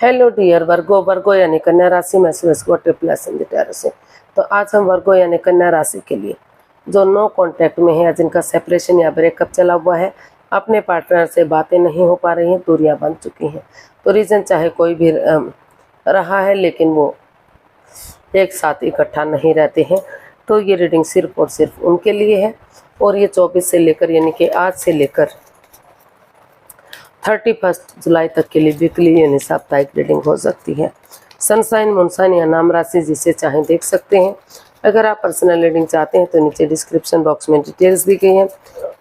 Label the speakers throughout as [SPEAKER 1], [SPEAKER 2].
[SPEAKER 1] Hello dear वर्गो। वर्गो यानी कन्या राशि में ट्रिपल इन द टेरो से। तो आज हम वर्गो यानी कन्या राशि के लिए जो नो कांटेक्ट में है, जिनका सेपरेशन या ब्रेकअप चला हुआ है, अपने पार्टनर से बातें नहीं हो पा रही हैं, दूरियां बन चुकी हैं, तो रीज़न चाहे कोई भी रहा है लेकिन वो एक साथ इकट्ठा नहीं रहते हैं, तो ये रीडिंग सिर्फ और सिर्फ उनके लिए है। और ये 24 से लेकर यानी कि आज से लेकर 31 जुलाई तक के लिए वीकली यानी साप्ताहिक रीडिंग हो सकती है। सनसाइन, मूनसाइन या नाम राशि जिसे चाहें देख सकते हैं। अगर आप पर्सनल रीडिंग चाहते हैं तो नीचे डिस्क्रिप्शन बॉक्स में डिटेल्स दी गई हैं,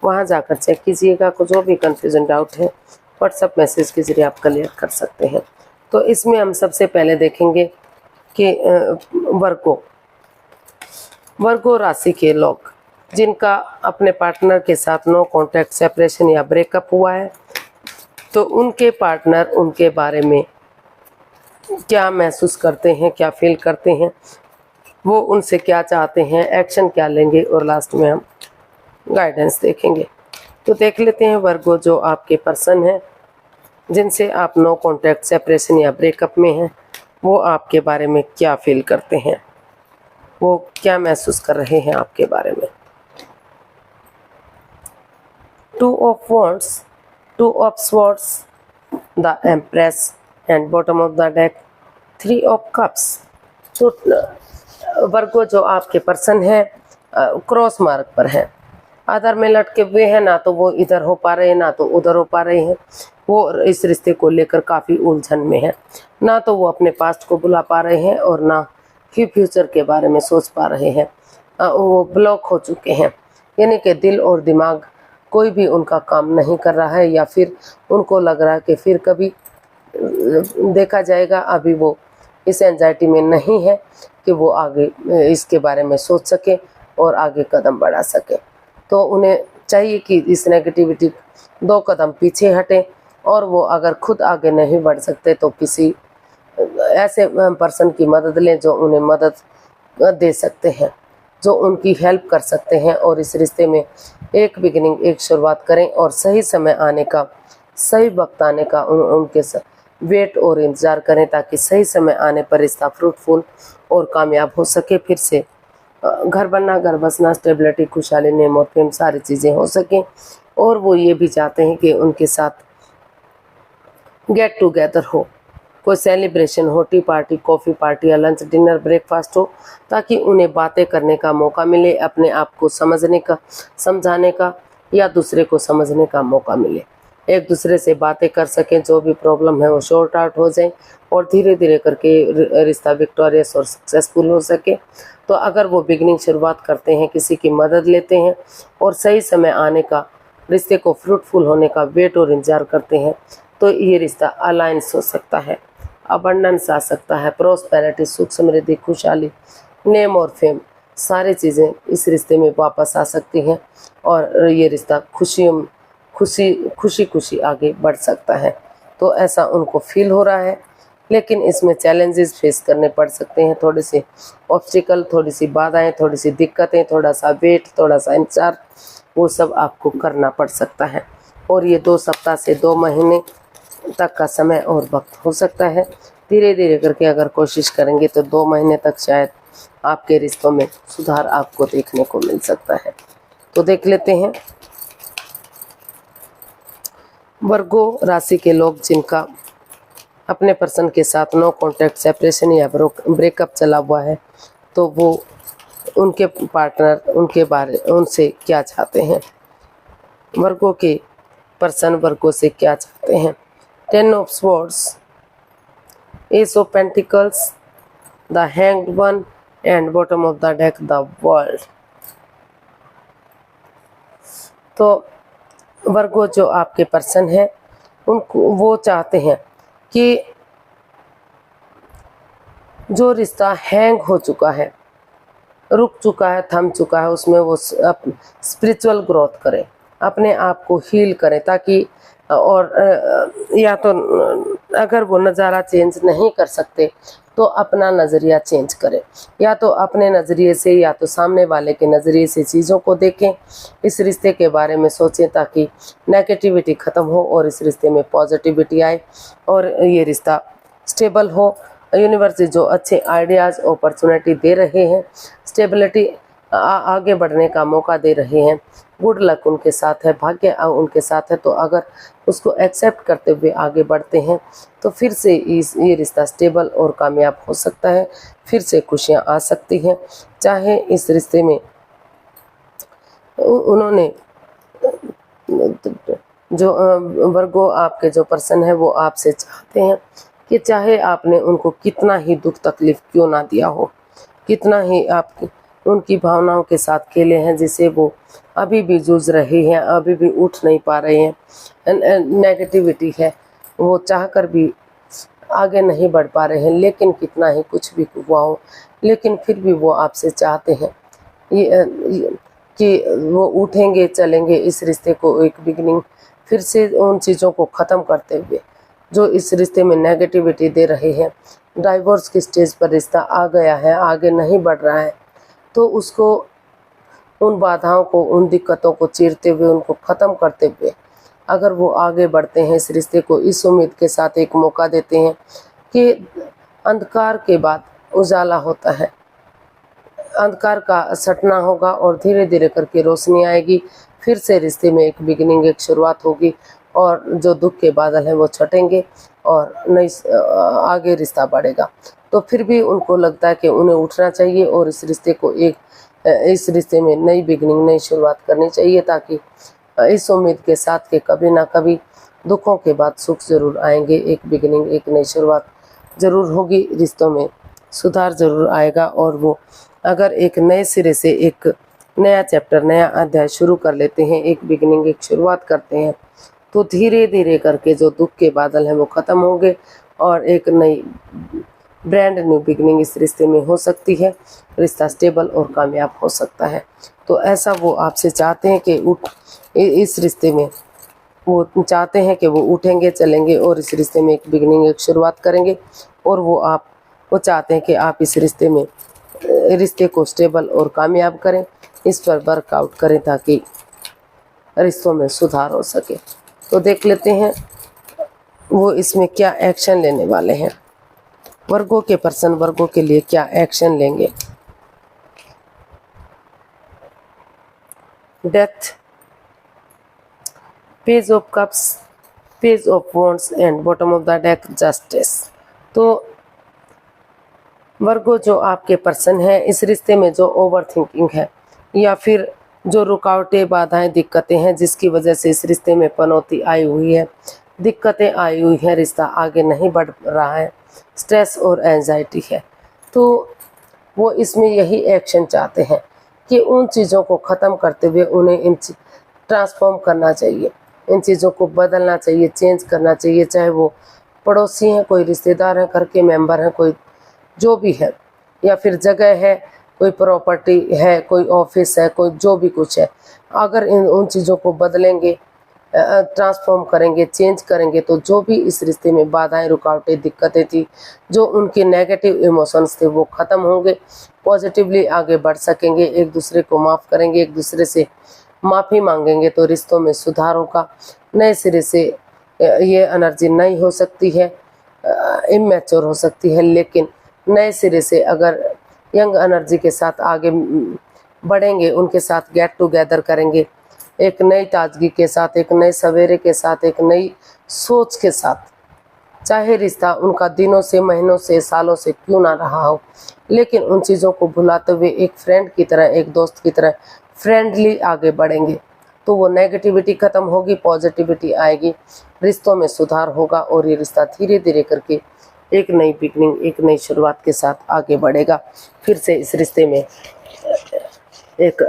[SPEAKER 1] वहां जाकर चेक कीजिएगा। कुछ जो भी कंफ्यूजन डाउट है व्हाट्सएप मैसेज के जरिए आप क्लियर कर सकते हैं। तो इसमें हम सबसे पहले देखेंगे कि वर्गो राशि के लोग जिनका अपने पार्टनर के साथ नो कॉन्टैक्ट, सेपरेशन या ब्रेकअप हुआ है, तो उनके पार्टनर उनके बारे में क्या महसूस करते हैं, क्या फील करते हैं, वो उनसे क्या चाहते हैं, एक्शन क्या लेंगे, और लास्ट में हम गाइडेंस देखेंगे। तो देख लेते हैं वर्गो, जो आपके पर्सन हैं जिनसे आप नो कॉन्टैक्ट, सेपरेशन या ब्रेकअप में हैं, वो आपके बारे में क्या फील करते हैं, वो क्या महसूस कर रहे हैं आपके बारे में। 2 of wands, 2 of swords, the empress and bottom of the deck 3 of cups. तो वर्गो जो आपके पर्सन है क्रॉस मार्ग पर है, आधार में लटके हुए हैं, ना तो वो इधर हो पा रहे हैं ना तो उधर हो पा रहे हैं। वो इस रिश्ते को लेकर काफ़ी उलझन में है, ना तो वो अपने पास्ट को बुला पा रहे हैं और ना ही फ्यूचर के बारे में सोच पा रहे हैं। वो ब्लॉक हो चुके हैं, यानी कि दिल और दिमाग कोई भी उनका काम नहीं कर रहा है, या फिर उनको लग रहा है कि फिर कभी देखा जाएगा। अभी वो इस एंजाइटी में नहीं है कि वो आगे इसके बारे में सोच सके और आगे कदम बढ़ा सके। तो उन्हें चाहिए कि इस नेगेटिविटी 2 कदम पीछे हटें, और वो अगर खुद आगे नहीं बढ़ सकते तो किसी ऐसे पर्सन की मदद लें जो उन्हें मदद दे सकते हैं, जो उनकी हेल्प कर सकते हैं, और इस रिश्ते में एक बिगिनिंग, एक शुरुआत करें, और सही समय आने का, सही वक्त आने का उनके वेट और इंतज़ार करें, ताकि सही समय आने पर रिश्ता फ्रूटफुल और कामयाब हो सके। फिर से घर बनना, घर बसना, स्टेबिलिटी, खुशहाली, नेम और फेम सारी चीज़ें हो सकें। और वो ये भी चाहते हैं कि उनके साथ गेट टुगेदर हो, कोई सेलिब्रेशन हो, टी पार्टी, कॉफ़ी पार्टी या लंच, डिनर, ब्रेकफास्ट हो, ताकि उन्हें बातें करने का मौका मिले, अपने आप को समझने का, समझाने का या दूसरे को समझने का मौका मिले, एक दूसरे से बातें कर सकें, जो भी प्रॉब्लम है वो शॉर्ट आउट हो जाए, और धीरे धीरे करके रिश्ता विक्टोरियस और सक्सेसफुल हो सके। तो अगर वो बिगनिंग शुरुआत करते हैं, किसी की मदद लेते हैं, और सही समय आने का, रिश्ते को फ्रूटफुल होने का वेट और इंतजार करते हैं, तो ये रिश्ता अलायंस हो सकता है, अबंडेंस आ सकता है, प्रोस्पेरिटी, सुख समृद्धि, खुशहाली, नेम और फेम सारी चीज़ें इस रिश्ते में वापस आ सकती हैं, और ये रिश्ता खुशी खुशी आगे बढ़ सकता है। तो ऐसा उनको फील हो रहा है, लेकिन इसमें चैलेंजेस फेस करने पड़ सकते हैं, थोड़े से ऑब्स्टिकल, थोड़ी सी बाधाएं, थोड़ी सी दिक्कतें, थोड़ा सा वेट, थोड़ा सा इंतजार, वो सब आपको करना पड़ सकता है। और ये 2 सप्ताह से 2 महीने तक का समय और वक्त हो सकता है। धीरे धीरे करके अगर कोशिश करेंगे तो 2 महीने तक शायद आपके रिश्तों में सुधार आपको देखने को मिल सकता है। तो देख लेते हैं वर्गो राशि के लोग जिनका अपने पर्सन के साथ नो कॉन्टैक्ट, सेपरेशन या ब्रेकअप चला हुआ है, तो वो उनके पार्टनर उनसे क्या चाहते हैं, वर्गो के पर्सन वर्गो से क्या चाहते हैं। 10 of swords, S of pentacles, the hanged one and bottom of the deck the world. तो वर्गो जो आपके पर्सन है, उनको वो चाहते हैं कि जो रिश्ता हैंग हो चुका है, रुक चुका है, थम चुका है, उसमें वो स्पिरिचुअल ग्रोथ करें, अपने आप को हील करें, ताकि और या तो अगर वो नज़ारा चेंज नहीं कर सकते तो अपना नज़रिया चेंज करें, या तो अपने नज़रिए से या तो सामने वाले के नज़रिए से चीज़ों को देखें, इस रिश्ते के बारे में सोचें, ताकि नेगेटिविटी ख़त्म हो और इस रिश्ते में पॉजिटिविटी आए और ये रिश्ता स्टेबल हो, यूनिवर्सिटी जो अच्छे आइडियाज़ अपॉर्चुनिटी दे रहे हैं, स्टेबिलिटी आगे बढ़ने का मौका दे रहे हैं, गुड लक उनके साथ है, भाग्य उनके साथ है। तो अगर उसको एक्सेप्ट करते हुए आगे बढ़ते हैं तो फिर से ये रिश्ता स्टेबल और कामयाब हो सकता है, फिर से खुशियाँ आ सकती हैं। चाहे इस रिश्ते में उन्होंने जो वर्गो आपके जो पर्सन है वो आपसे चाहते हैं कि चाहे आपने उनको कितना ही दुख तकलीफ क्यों ना दिया हो, कितना ही आप उनकी भावनाओं के साथ खेले हैं, जिसे वो अभी भी जूझ रहे हैं, अभी भी उठ नहीं पा रहे हैं, नेगेटिविटी है, वो चाहकर भी आगे नहीं बढ़ पा रहे हैं, लेकिन कितना ही कुछ भी हुआ हो, लेकिन फिर भी वो आपसे चाहते हैं कि वो उठेंगे, चलेंगे, इस रिश्ते को एक बिगिनिंग फिर से उन चीज़ों को ख़त्म करते हुए जो इस रिश्ते में नेगेटिविटी दे रहे हैं। डाइवोर्स की स्टेज पर रिश्ता आ गया है, आगे नहीं बढ़ रहा है, तो उसको उन बाधाओं को, उन दिक्कतों को चीरते हुए, उनको ख़त्म करते हुए अगर वो आगे बढ़ते हैं, इस रिश्ते को इस उम्मीद के साथ एक मौका देते हैं कि अंधकार के बाद उजाला होता है, अंधकार का सटना होगा और धीरे धीरे करके रोशनी आएगी, फिर से रिश्ते में एक बिगिनिंग, एक शुरुआत होगी और जो दुख के बादल हैं वो छटेंगे और नई आगे रिश्ता बढ़ेगा। तो फिर भी उनको लगता है कि उन्हें उठना चाहिए और इस रिश्ते में नई बिगिनिंग, नई शुरुआत करनी चाहिए, ताकि इस उम्मीद के साथ कि कभी ना कभी दुखों के बाद सुख ज़रूर आएंगे, एक बिगिनिंग, एक नई शुरुआत ज़रूर होगी, रिश्तों में सुधार ज़रूर आएगा और वो अगर एक नए सिरे से एक नया चैप्टर, नया अध्याय शुरू कर लेते हैं, एक बिगिनिंग, एक शुरुआत करते हैं, तो धीरे धीरे करके जो दुख के बादल हैं वो ख़त्म होंगे और एक नई ब्रांड न्यू बिगिनिंग इस रिश्ते में हो सकती है, रिश्ता स्टेबल और कामयाब हो सकता है। तो ऐसा वो आपसे चाहते हैं कि इस रिश्ते में वो चाहते हैं कि वो उठेंगे, चलेंगे और इस रिश्ते में एक बिगिनिंग, एक शुरुआत करेंगे और वो चाहते हैं कि आप इस रिश्ते को स्टेबल और कामयाब करें, इस पर वर्कआउट करें ताकि रिश्तों में सुधार हो सके। तो देख लेते हैं वो इसमें क्या एक्शन लेने वाले हैं, वर्गों के पर्सन वर्गों के लिए क्या एक्शन लेंगे। Death, page of cups, page of wands and bottom of the deck justice. तो वर्गो जो आपके पर्सन है, इस रिश्ते में जो ओवर थिंकिंग है या फिर जो रुकावटें, बाधाएं, दिक्कतें हैं जिसकी वजह से इस रिश्ते में पनौती आई हुई है, दिक्कतें आई हुई हैं, रिश्ता आगे नहीं बढ़ रहा है, स्ट्रेस और एंजाइटी है, तो वो इसमें यही एक्शन चाहते हैं कि उन चीज़ों को ख़त्म करते हुए उन्हें ट्रांसफॉर्म करना चाहिए, इन चीज़ों को बदलना चाहिए, चेंज करना चाहिए, चाहे वो पड़ोसी हैं, कोई रिश्तेदार हैं, घर के मेंबर हैं, कोई जो भी है, या फिर जगह है, कोई प्रॉपर्टी है, कोई ऑफिस है, कोई जो भी कुछ है, अगर उन चीज़ों को बदलेंगे, ट्रांसफॉर्म करेंगे, चेंज करेंगे, तो जो भी इस रिश्ते में बाधाएं, रुकावटें, दिक्कतें थी, जो उनके नेगेटिव इमोशंस थे वो ख़त्म होंगे, पॉजिटिवली आगे बढ़ सकेंगे, एक दूसरे को माफ़ करेंगे, एक दूसरे से माफ़ी मांगेंगे, तो रिश्तों में सुधार होगा, नए सिरे से ये एनर्जी नई हो सकती है, इमैच्योर हो सकती है, लेकिन नए सिरे से अगर यंग एनर्जी के साथ आगे बढ़ेंगे, उनके साथ गेट टुगेदर करेंगे, एक नई ताजगी के साथ, एक नए सवेरे के साथ, एक नई सोच के साथ, चाहे रिश्ता उनका दिनों से, महीनों से, सालों से क्यों ना रहा हो, लेकिन उन चीज़ों को भुलाते हुए एक फ्रेंड की तरह, एक दोस्त की तरह फ्रेंडली आगे बढ़ेंगे, तो वो नेगेटिविटी ख़त्म होगी, पॉजिटिविटी आएगी, रिश्तों में सुधार होगा और ये रिश्ता धीरे धीरे करके एक नई बिगनिंग, एक नई शुरुआत के साथ आगे बढ़ेगा। फिर से इस रिश्ते में एक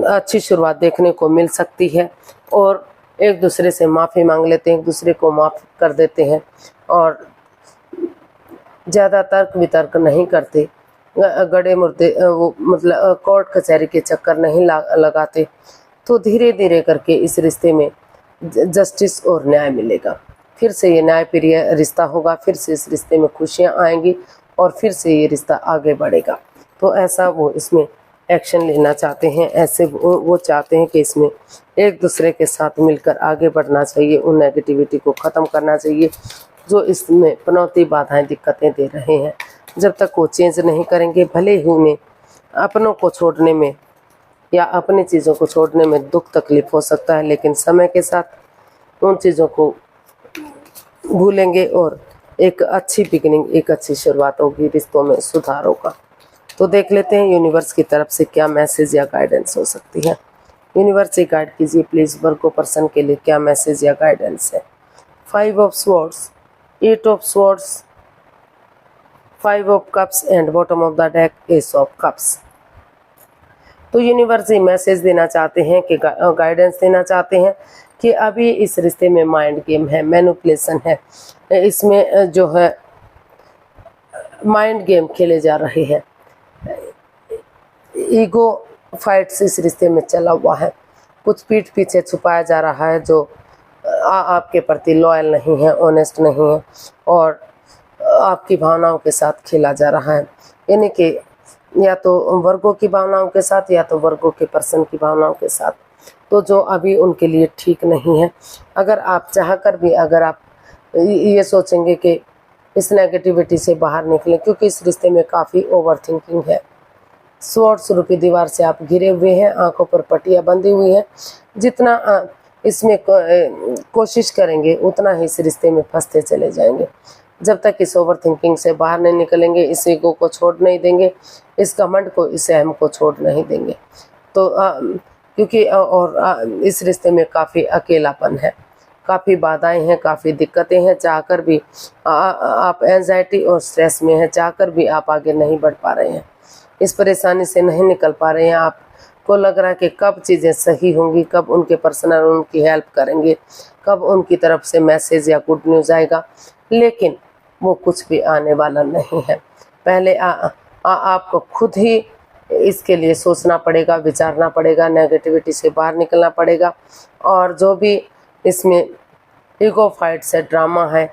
[SPEAKER 1] अच्छी शुरुआत देखने को मिल सकती है और एक दूसरे से माफ़ी मांग लेते हैं, एक दूसरे को माफ़ कर देते हैं और ज़्यादा तर्क वितर्क नहीं करते, गड़े मुर्दे वो मतलब कोर्ट कचहरी के चक्कर नहीं लगाते, तो धीरे धीरे करके इस रिश्ते में जस्टिस और न्याय मिलेगा, फिर से ये न्यायप्रिय रिश्ता होगा, फिर से इस रिश्ते में खुशियाँ आएंगी और फिर से ये रिश्ता आगे बढ़ेगा। तो ऐसा वो इसमें एक्शन लेना चाहते हैं, ऐसे वो चाहते हैं कि इसमें एक दूसरे के साथ मिलकर आगे बढ़ना चाहिए, उन नेगेटिविटी को ख़त्म करना चाहिए जो इसमें पनौती बाधाएं दिक्कतें दे रहे हैं। जब तक वो चेंज नहीं करेंगे, भले ही उन्हें अपनों को छोड़ने में या अपनी चीज़ों को छोड़ने में दुख तकलीफ हो सकता है, लेकिन समय के साथ उन चीज़ों को भूलेंगे और एक अच्छी बिगिनिंग, एक अच्छी शुरुआत होगी, रिश्तों में सुधार होगा। तो देख लेते हैं यूनिवर्स की तरफ से क्या मैसेज या गाइडेंस हो सकती है। यूनिवर्स से गाइड कीजिए प्लीज़ वर्गो पर्सन के लिए क्या मैसेज या गाइडेंस है। 5 of swords, 8 of swords, 5 of cups and bottom of the deck S of cups. तो यूनिवर्स ये मैसेज देना चाहते हैं कि गाइडेंस देना चाहते हैं कि अभी इस रिश्ते में माइंड गेम है, मैनिपुलेशन है, इसमें जो है माइंड गेम खेले जा रहे हैं, ईगो फाइट्स इस रिश्ते में चला हुआ है, कुछ पीठ पीछे छुपाया जा रहा है जो आपके प्रति लॉयल नहीं है, ऑनेस्ट नहीं है और आपकी भावनाओं के साथ खेला जा रहा है। यानी कि या तो वर्गों की भावनाओं के साथ या तो वर्गों के पर्सन की भावनाओं के साथ, तो जो अभी उनके लिए ठीक नहीं है। अगर आप चाहकर भी अगर आप ये सोचेंगे कि इस नेगेटिविटी से बाहर निकलें, क्योंकि इस रिश्ते में काफ़ी ओवर थिंकिंग है, स्वॉर्ड्स रूपी दीवार से आप घिरे हुए हैं, आंखों पर पट्टियाँ बंधी हुई हैं, जितना इसमें कोशिश करेंगे उतना ही इस रिश्ते में फंसते चले जाएंगे। जब तक इस ओवर थिंकिंग से बाहर नहीं निकलेंगे, इस ईगो को छोड़ नहीं देंगे, इस घमंड को, इस अहम को छोड़ नहीं देंगे, तो क्योंकि इस रिश्ते में काफ़ी अकेलापन है, काफ़ी बाधाएं हैं, काफ़ी दिक्कतें हैं, चाहकर भी आप एंजाइटी और स्ट्रेस में हैं, चाहकर भी आप आगे नहीं बढ़ पा रहे हैं, इस परेशानी से नहीं निकल पा रहे हैं। आपको लग रहा है कि कब चीज़ें सही होंगी, कब उनके पर्सनल उनकी हेल्प करेंगे, कब उनकी तरफ से मैसेज या गुड न्यूज़ आएगा, लेकिन वो कुछ भी आने वाला नहीं है। पहले आपको खुद ही इसके लिए सोचना पड़ेगा, विचारना पड़ेगा, नेगेटिविटी से बाहर निकलना पड़ेगा, और जो भी इसमें ईगो फाइट्स है, ड्रामा है,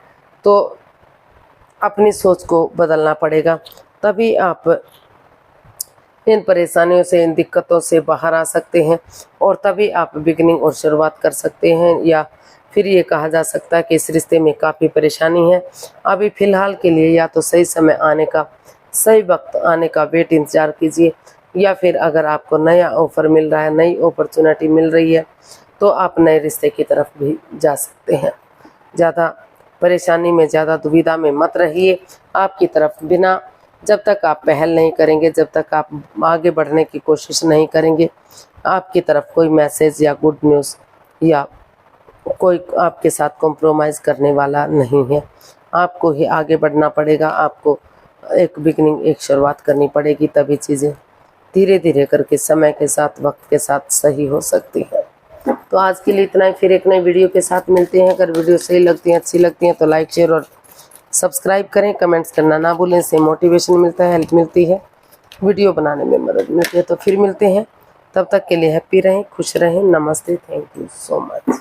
[SPEAKER 1] तो अपनी सोच को बदलना पड़ेगा, तभी आप इन परेशानियों से, इन दिक्कतों से बाहर आ सकते हैं और तभी आप बिगिनिंग और शुरुआत कर सकते हैं। या फिर ये कहा जा सकता है कि इस रिश्ते में काफ़ी परेशानी है, अभी फ़िलहाल के लिए या तो सही समय आने का, सही वक्त आने का वेट इंतज़ार कीजिए, या फिर अगर आपको नया ऑफ़र मिल रहा है, नई अपॉर्चुनिटी मिल रही है, तो आप नए रिश्ते की तरफ भी जा सकते हैं। ज़्यादा परेशानी में, ज़्यादा दुविधा में मत रहिए। आपकी तरफ बिना, जब तक आप पहल नहीं करेंगे, जब तक आप आगे बढ़ने की कोशिश नहीं करेंगे, आपकी तरफ कोई मैसेज या गुड न्यूज़ या कोई आपके साथ कॉम्प्रोमाइज़ करने वाला नहीं है। आपको ही आगे बढ़ना पड़ेगा, आपको एक बिगिनिंग, एक शुरुआत करनी पड़ेगी, तभी चीज़ें धीरे धीरे करके समय के साथ, वक्त के साथ सही हो सकती है। तो आज के लिए इतना ही, फिर एक नई वीडियो के साथ मिलते हैं। अगर वीडियो सही लगती है, अच्छी लगती है तो लाइक, शेयर और सब्सक्राइब करें, कमेंट्स करना ना भूलें, इससे मोटिवेशन मिलता है, हेल्प मिलती है, वीडियो बनाने में मदद मिलती है। तो फिर मिलते हैं, तब तक के लिए हैप्पी रहें, खुश रहें, नमस्ते, थैंक यू सो मच।